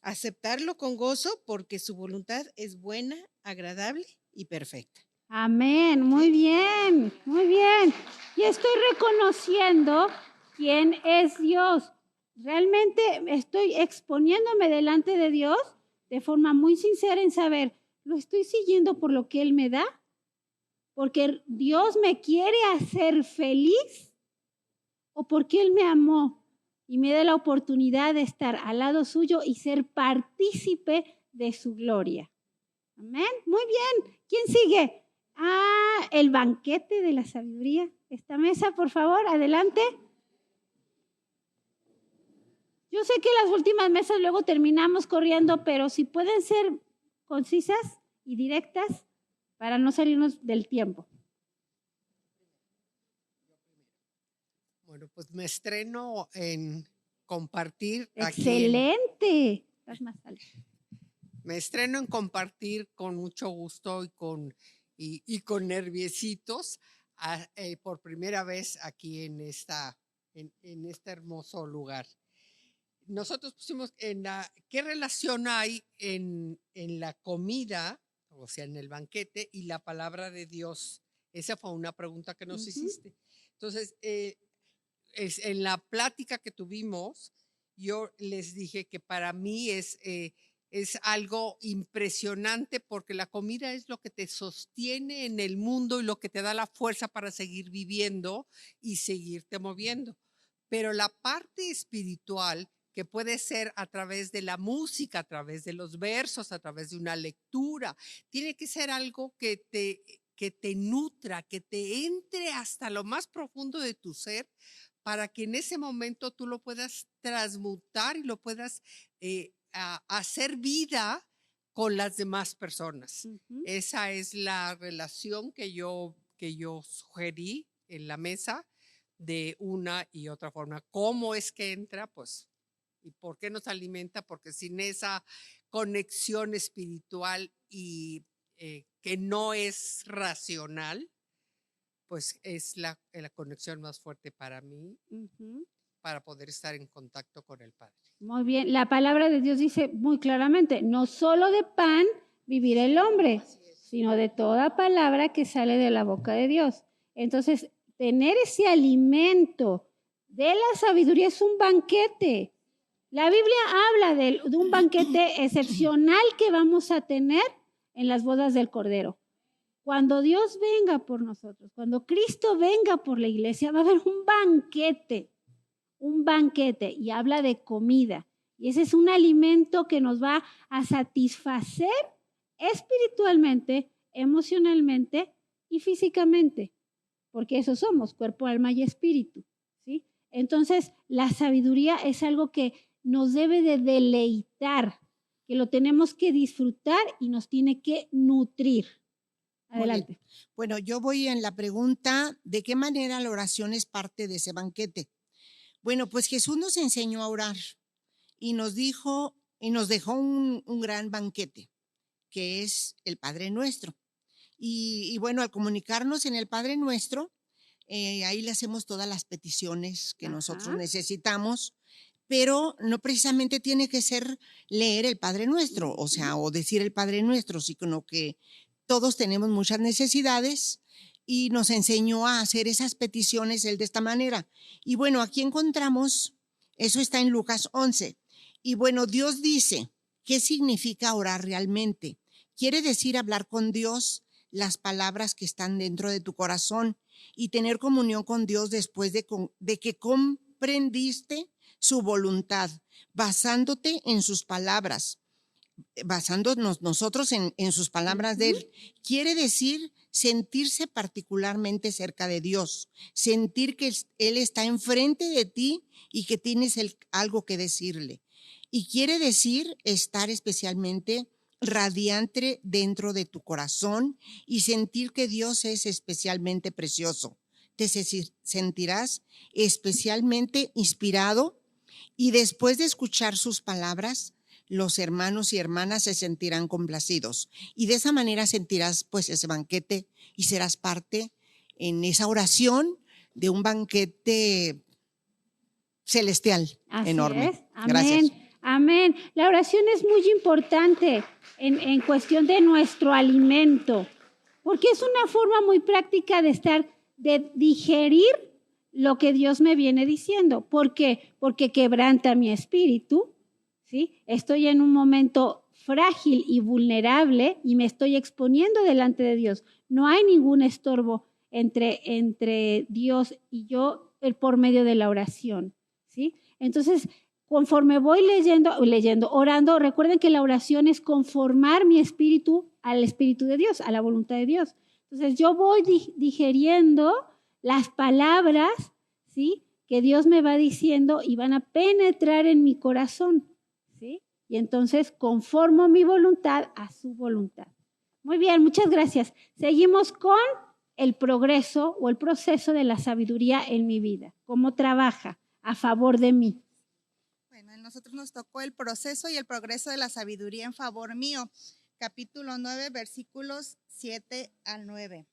Aceptarlo con gozo porque su voluntad es buena, agradable y perfecta. Amén, muy bien, muy bien. Y estoy reconociendo quién es Dios. Realmente estoy exponiéndome delante de Dios de forma muy sincera en saber, ¿lo estoy siguiendo por lo que Él me da? ¿Porque Dios me quiere hacer feliz? ¿O porque Él me amó y me da la oportunidad de estar al lado suyo y ser partícipe de su gloria? Amén, muy bien. ¿Quién sigue? El banquete de la sabiduría. Esta mesa, por favor, adelante. Yo sé que las últimas mesas luego terminamos corriendo, pero si pueden ser concisas y directas para no salirnos del tiempo. Bueno, pues me estreno en compartir. Excelente. Estás más alto. Me estreno en compartir con mucho gusto y con nerviecitos por primera vez aquí en este hermoso lugar. Nosotros pusimos ¿qué relación hay en la comida, o sea, en el banquete y la palabra de Dios? Esa fue una pregunta que nos hiciste. Entonces, en la plática que tuvimos, yo les dije que para mí es algo impresionante porque la comida es lo que te sostiene en el mundo y lo que te da la fuerza para seguir viviendo y seguirte moviendo. Pero la parte espiritual, que puede ser a través de la música, a través de los versos, a través de una lectura, tiene que ser algo que te nutra, que te entre hasta lo más profundo de tu ser para que en ese momento tú lo puedas transmutar y lo puedas hacer vida con las demás personas. Esa es la relación que yo sugerí en la mesa de una y otra forma. ¿Cómo es que entra? Pues, ¿y por qué nos alimenta? Porque sin esa conexión espiritual y que no es racional, pues es la conexión más fuerte para mí, para poder estar en contacto con el Padre. Muy bien, la palabra de Dios dice muy claramente, no solo de pan vivirá el hombre, sino de toda palabra que sale de la boca de Dios. Entonces, tener ese alimento de la sabiduría es un banquete. La Biblia habla de un banquete excepcional que vamos a tener en las bodas del Cordero. Cuando Dios venga por nosotros, cuando Cristo venga por la iglesia, va a haber un banquete, y habla de comida. Y ese es un alimento que nos va a satisfacer espiritualmente, emocionalmente y físicamente, porque eso somos, cuerpo, alma y espíritu, ¿sí? Entonces, la sabiduría es algo que nos debe de deleitar, que lo tenemos que disfrutar y nos tiene que nutrir. Adelante. Bueno, yo voy en la pregunta, ¿de qué manera la oración es parte de ese banquete? Bueno, pues Jesús nos enseñó a orar y nos dejó un gran banquete, que es el Padre Nuestro. Y bueno, al comunicarnos en el Padre Nuestro, ahí le hacemos todas las peticiones que nosotros necesitamos, pero no precisamente tiene que ser leer el Padre Nuestro, o sea, o decir el Padre Nuestro, sino que todos tenemos muchas necesidades y nos enseñó a hacer esas peticiones él de esta manera. Y bueno, aquí encontramos, eso está en Lucas 11. Y bueno, Dios dice, ¿qué significa orar realmente? Quiere decir hablar con Dios las palabras que están dentro de tu corazón y tener comunión con Dios después de que comprendiste su voluntad, basándote en sus palabras. Basándonos nosotros en sus palabras de él, quiere decir sentirse particularmente cerca de Dios, sentir que él está enfrente de ti y que tienes algo que decirle. Y quiere decir estar especialmente radiante dentro de tu corazón y sentir que Dios es especialmente precioso. Te sentirás especialmente inspirado y después de escuchar sus palabras, los hermanos y hermanas se sentirán complacidos y de esa manera sentirás pues ese banquete y serás parte en esa oración de un banquete celestial. Así enorme. Es. Amén. Gracias. Amén. La oración es muy importante en cuestión de nuestro alimento, porque es una forma muy práctica de digerir lo que Dios me viene diciendo. ¿Por qué? Porque quebranta mi espíritu. ¿Sí? Estoy en un momento frágil y vulnerable y me estoy exponiendo delante de Dios. No hay ningún estorbo entre Dios y yo por medio de la oración, ¿sí? Entonces, conforme voy leyendo, orando, recuerden que la oración es conformar mi espíritu al espíritu de Dios, a la voluntad de Dios. Entonces, yo voy digeriendo las palabras, ¿sí?, que Dios me va diciendo y van a penetrar en mi corazón. ¿Sí? Y entonces conformo mi voluntad a su voluntad. Muy bien, muchas gracias. Seguimos con el progreso o el proceso de la sabiduría en mi vida. ¿Cómo trabaja a favor de mí? Bueno, a nosotros nos tocó el proceso y el progreso de la sabiduría en favor mío. Capítulo 9, versículos 7 al 9.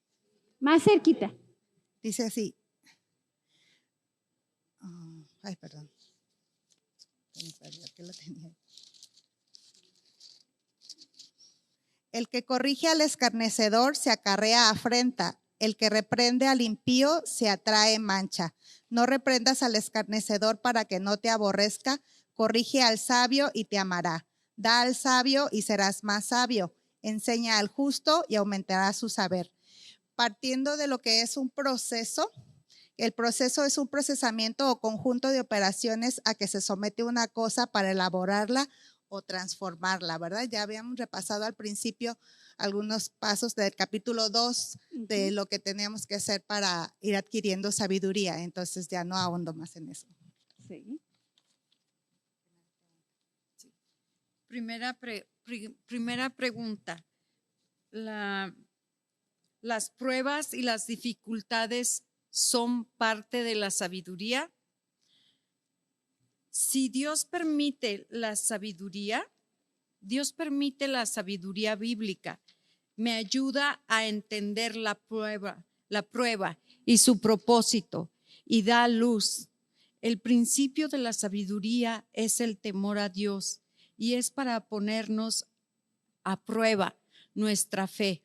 Más cerquita. Dice así. Ay, perdón. Que lo tenía. El que corrige al escarnecedor se acarrea afrenta, el que reprende al impío se atrae mancha. No reprendas al escarnecedor para que no te aborrezca, corrige al sabio y te amará. Da al sabio y serás más sabio, enseña al justo y aumentará su saber. Partiendo de lo que es un proceso, el proceso es un procesamiento o conjunto de operaciones a que se somete una cosa para elaborarla o transformarla, ¿verdad? Ya habíamos repasado al principio algunos pasos del capítulo 2 de lo que teníamos que hacer para ir adquiriendo sabiduría, entonces ya no ahondo más en eso. Sí. Primera pregunta. ¿Las pruebas y las dificultades son parte de la sabiduría? Si Dios permite la sabiduría, Dios permite la sabiduría bíblica. Me ayuda a entender la prueba y su propósito y da luz. El principio de la sabiduría es el temor a Dios y es para ponernos a prueba nuestra fe.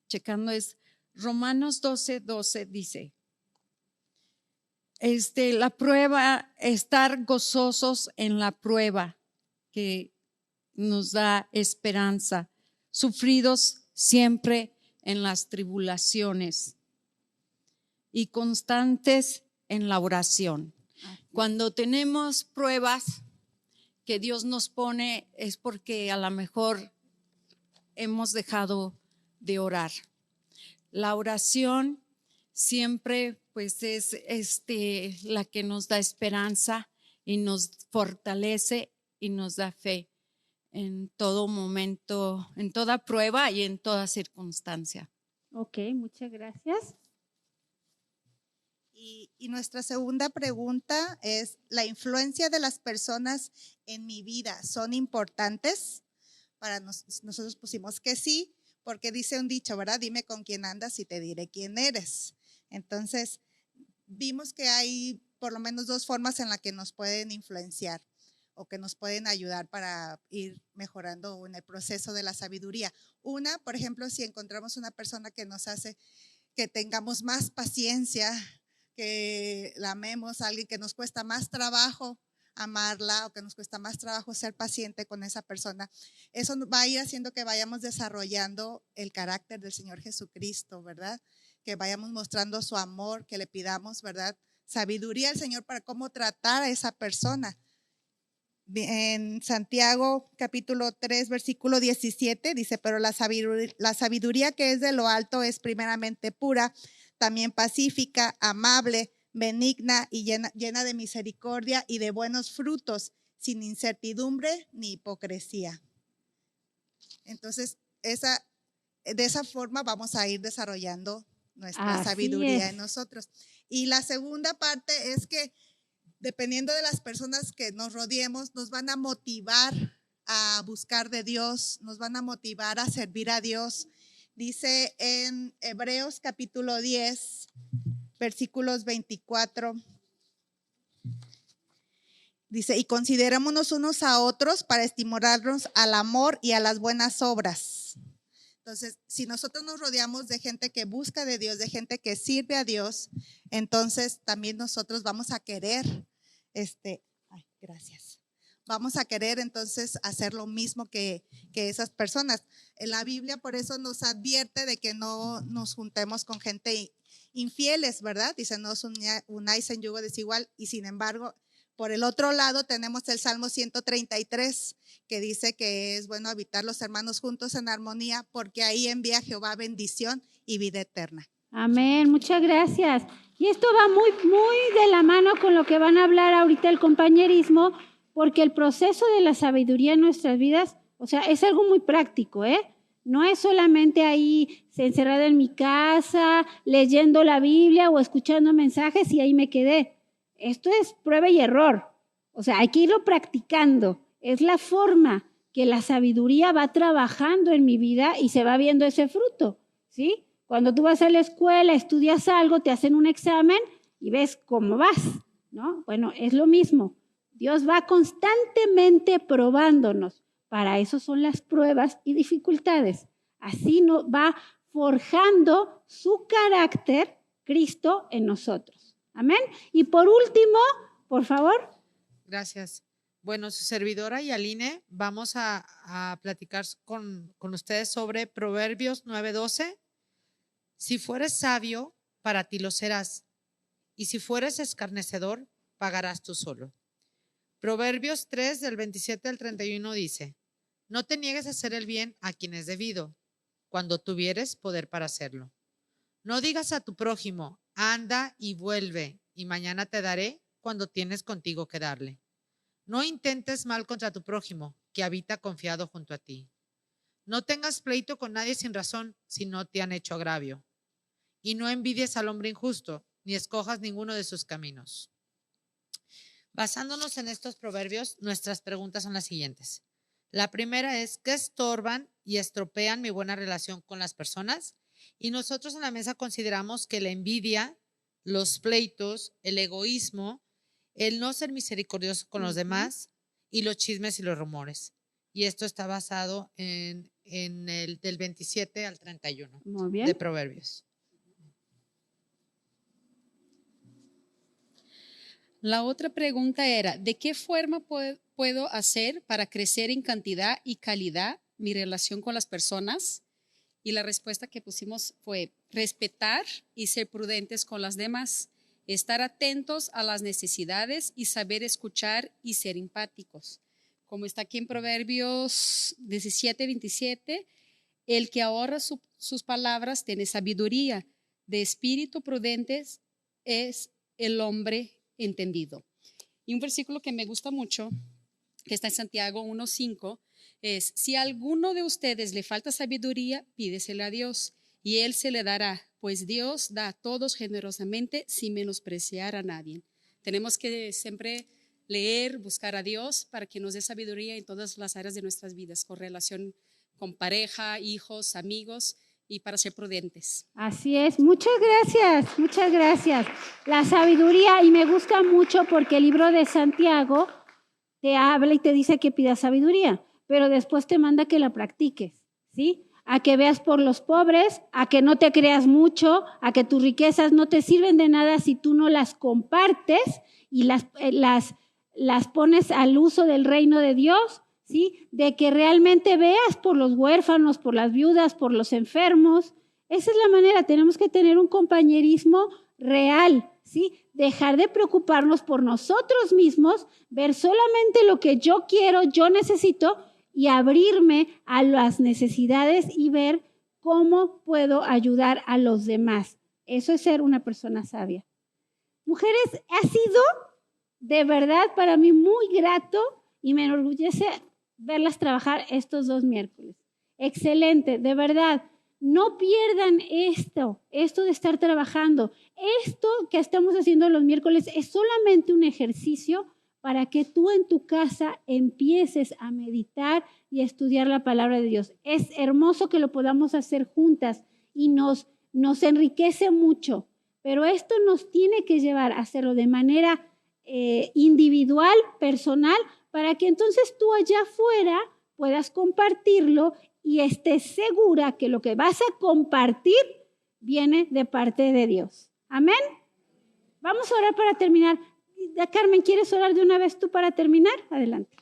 Checando es Romanos 12:12 dice, la prueba, estar gozosos en la prueba que nos da esperanza, sufridos siempre en las tribulaciones y constantes en la oración. Cuando tenemos pruebas que Dios nos pone es porque a lo mejor hemos dejado de orar. La oración siempre pues es la que nos da esperanza y nos fortalece y nos da fe en todo momento, en toda prueba y en toda circunstancia. Ok, muchas gracias. Y nuestra segunda pregunta es, ¿la influencia de las personas en mi vida son importantes? Para nosotros pusimos que sí, porque dice un dicho, ¿verdad? Dime con quién andas y te diré quién eres. Entonces, vimos que hay por lo menos dos formas en las que nos pueden influenciar o que nos pueden ayudar para ir mejorando en el proceso de la sabiduría. Una, por ejemplo, si encontramos una persona que nos hace que tengamos más paciencia, que la amemos, a alguien que nos cuesta más trabajo amarla o que nos cuesta más trabajo ser paciente con esa persona, eso va a ir haciendo que vayamos desarrollando el carácter del Señor Jesucristo, ¿verdad? Que vayamos mostrando su amor, que le pidamos, ¿verdad? Sabiduría al Señor para cómo tratar a esa persona. En Santiago capítulo 3 versículo 17 dice, pero la sabiduría que es de lo alto es primeramente pura, también pacífica, amable, benigna y llena de misericordia y de buenos frutos, sin incertidumbre ni hipocresía. Entonces, de esa forma vamos a ir desarrollando nuestra sabiduría en nosotros. Y la segunda parte es que dependiendo de las personas que nos rodeemos, nos van a motivar a buscar de Dios, nos van a motivar a servir a Dios. Dice en Hebreos capítulo 10, versículos 24. Dice, y considerémonos unos a otros para estimularnos al amor y a las buenas obras. Entonces, si nosotros nos rodeamos de gente que busca de Dios, de gente que sirve a Dios, entonces también nosotros vamos a querer, vamos a querer entonces hacer lo mismo que esas personas. En la Biblia por eso nos advierte de que no nos juntemos con gente infieles, ¿verdad? Dice, no os unáis en yugo desigual, y sin embargo, por el otro lado tenemos el Salmo 133, que dice que es bueno habitar los hermanos juntos en armonía, porque ahí envía Jehová bendición y vida eterna. Amén, muchas gracias. Y esto va muy, muy de la mano con lo que van a hablar ahorita el compañerismo, porque el proceso de la sabiduría en nuestras vidas, o sea, es algo muy práctico, ¿eh? No es solamente ahí encerrada en mi casa, leyendo la Biblia o escuchando mensajes y ahí me quedé. Esto es prueba y error. O sea, hay que irlo practicando. Es la forma que la sabiduría va trabajando en mi vida y se va viendo ese fruto, ¿sí? Cuando tú vas a la escuela, estudias algo, te hacen un examen y ves cómo vas, ¿no? Bueno, es lo mismo. Dios va constantemente probándonos. Para eso son las pruebas y dificultades. Así nos va forjando su carácter Cristo en nosotros. Amén. Y por último, por favor. Gracias. Bueno, su servidora Yaline, vamos a platicar con ustedes sobre Proverbios 9:12. Si fueres sabio, para ti lo serás, y si fueres escarnecedor, pagarás tú solo. Proverbios 3, del 27 al 31 dice, no te niegues a hacer el bien a quien es debido, cuando tuvieres poder para hacerlo. No digas a tu prójimo, anda y vuelve, y mañana te daré cuando tienes contigo que darle. No intentes mal contra tu prójimo, que habita confiado junto a ti. No tengas pleito con nadie sin razón, si no te han hecho agravio. Y no envidies al hombre injusto, ni escojas ninguno de sus caminos. Basándonos en estos proverbios, nuestras preguntas son las siguientes. La primera es, ¿qué estorban y estropean mi buena relación con las personas? Y nosotros en la mesa consideramos que la envidia, los pleitos, el egoísmo, el no ser misericordioso con los demás y los chismes y los rumores. Y esto está basado en el del 27 al 31 de Proverbios. La otra pregunta era, ¿de qué forma puedo hacer para crecer en cantidad y calidad mi relación con las personas? Y la respuesta que pusimos fue respetar y ser prudentes con las demás, estar atentos a las necesidades y saber escuchar y ser empáticos. Como está aquí en Proverbios 17, 27, el que ahorra sus palabras tiene sabiduría, de espíritu prudente es el hombre entendido. Y un versículo que me gusta mucho, que está en Santiago 1:5, es, si a alguno de ustedes le falta sabiduría, pídesela a Dios y Él se le dará, pues Dios da a todos generosamente sin menospreciar a nadie. Tenemos que siempre leer, buscar a Dios para que nos dé sabiduría en todas las áreas de nuestras vidas, con relación con pareja, hijos, amigos, y para ser prudentes. Así es, muchas gracias, muchas gracias. La sabiduría, y me gusta mucho porque el libro de Santiago te habla y te dice que pidas sabiduría, pero después te manda que la practiques, ¿sí? A que veas por los pobres, a que no te creas mucho, a que tus riquezas no te sirven de nada si tú no las compartes y las pones al uso del reino de Dios, ¿sí? De que realmente veas por los huérfanos, por las viudas, por los enfermos. Esa es la manera, tenemos que tener un compañerismo real, ¿sí? Dejar de preocuparnos por nosotros mismos, ver solamente lo que yo quiero, yo necesito y abrirme a las necesidades y ver cómo puedo ayudar a los demás. Eso es ser una persona sabia. Mujeres, ha sido de verdad para mí muy grato y me enorgullece verlas trabajar estos 2 miércoles. Excelente, de verdad. No pierdan esto de estar trabajando. Esto que estamos haciendo los miércoles es solamente un ejercicio para que tú en tu casa empieces a meditar y a estudiar la palabra de Dios. Es hermoso que lo podamos hacer juntas y nos enriquece mucho, pero esto nos tiene que llevar a hacerlo de manera individual, personal, para que entonces tú allá afuera puedas compartirlo y estés segura que lo que vas a compartir viene de parte de Dios. Amén. Vamos a orar para terminar. Carmen, ¿quieres orar de una vez tú para terminar? Adelante.